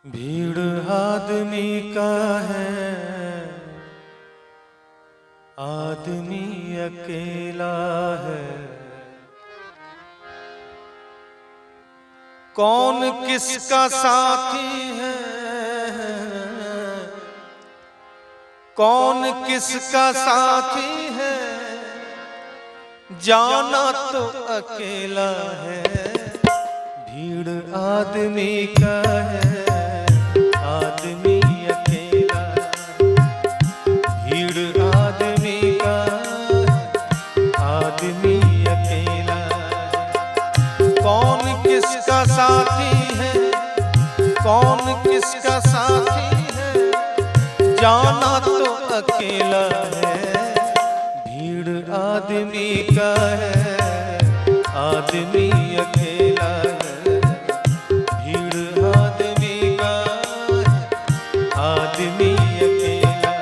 भीड़ आदमी का है, आदमी अकेला है। कौन किसका साथी है, कौन किसका साथी है, जाना तो अकेला है। भीड़ आदमी का है, आदमी अकेला। भीड़ आदमी का है, आदमी अकेला। कौन किसका साथी है, कौन किसका साथी है, जाना तो अकेला है। भीड़ आदमी का है, आदमी अकेला है। भीड़ आदमी का है, आदमी अकेला।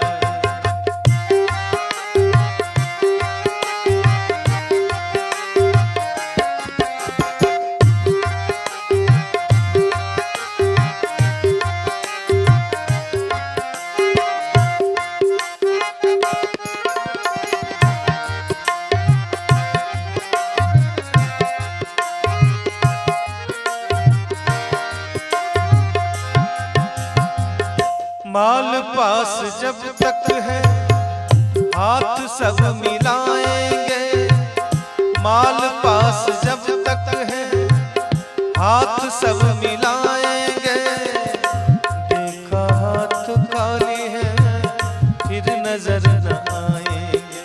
माल पास जब तक है, हाथ सब मिलाएंगे। माल पास जब तक है, हाथ सब मिलाएंगे। देखा हाथ खाली है, फिर नजर न आएंगे।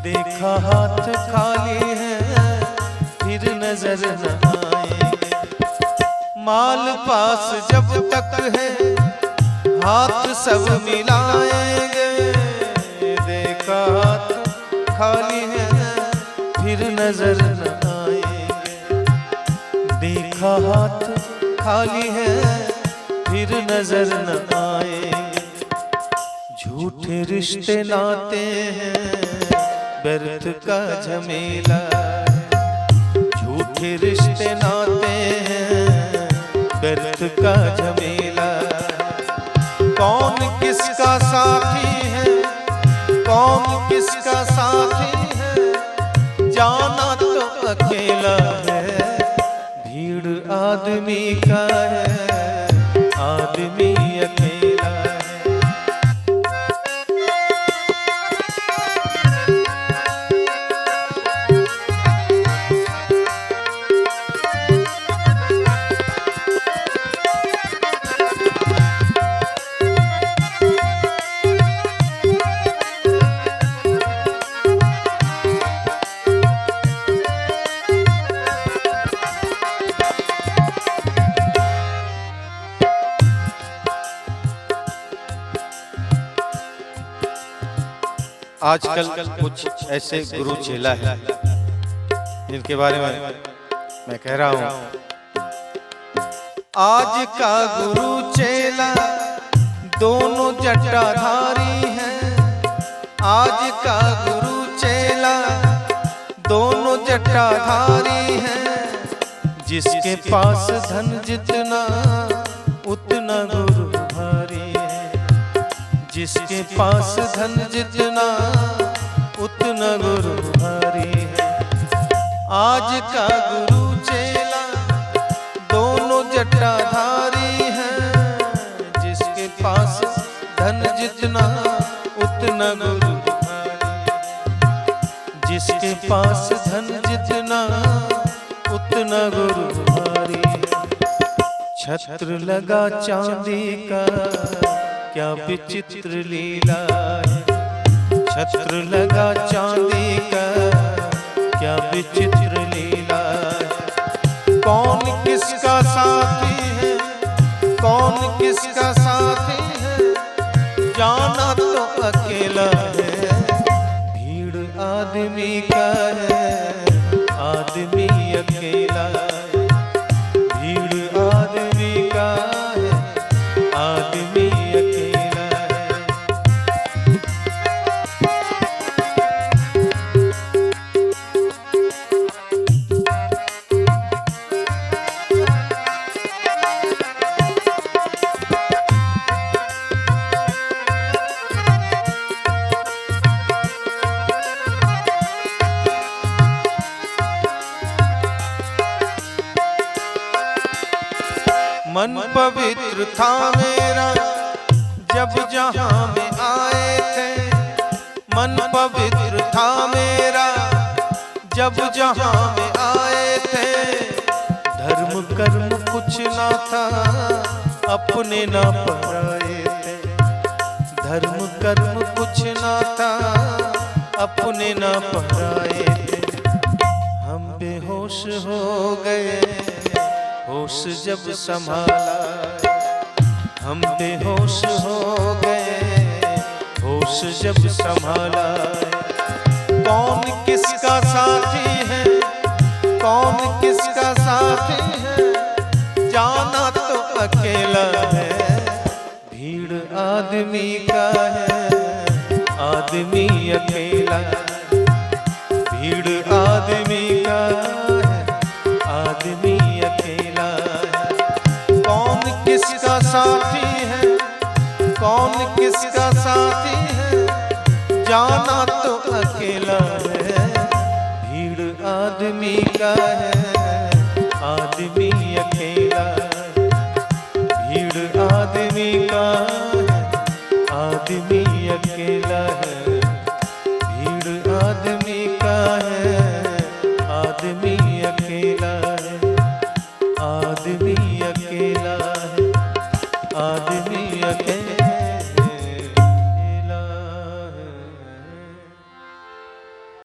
देखा हाथ खाली है, फिर नजर न आएंगे। माल पास जब तक है, हाथ सब मिलाएंगे। देखा हाथ खाली है, फिर नजर न आएंगे। देखा हाथ खाली है, फिर नजर न आएंगे। झूठे रिश्ते नाते हैं, व्यर्थ का झमेला है। झूठे रिश्ते नाते हैं, व्यर्थ का झमेला। कौन किसका साथी है, कौन किसका साथी है, जाना तो अकेला है। भीड़ आदमी का है, आदमी अकेला है। आजकल कुछ ऐसे गुरु चेला है जिनके बारे में मैं कह रहा हूं। आज का गुरु चेला दोनों जटाधारी हैं। आज का गुरु चेला दोनों जटाधारी हैं। जिसके पास धन जितना उतना गुरु भारी है। जिसके पास धन जितना उतना गुरु भारी है। आज का गुरु चेला दोनों जटाधारी हैं। जिसके पास धन जितना उतना गुरु भारी है। जिसके पास धन जितना उतना गुरु भारी है। छत्र लगा चांदी का क्या विचित्र लीला है। छत्र लगा चांदी का क्या विचित्र लीला है। कौन किसका साथी है, कौन किसका साथी है, जाना तो अकेला है। भीड़ आदमी का है, आदमी अकेला है। भीड़ आदमी का है, आदमी मन पवित्र था मेरा जब जहां में आए थे, मन पवित्र था मेरा जब जहां में आए थे। धर्म कर्म कुछ ना था अपने ना पराए थे, धर्म कर्म कुछ ना था अपने ना पराए थे। हम बेहोश हो गए होश जब संभाला, हम बेहोश हो गए होश जब संभाला। कौन किसका साथी है, कौन किसका साथी है, जाना तो अकेला है। भीड़ आदमी का है, आदमी अकेला। भीड़ आदमी का है, आदमी अकेला। कौन किसका साथी है, कौन किसका साथी है, जाना तो अकेला है। भीड़ आदमी का है, आदमी अकेला। भीड़ आदमी का है, आदमी अकेला है। भीड़ आदमी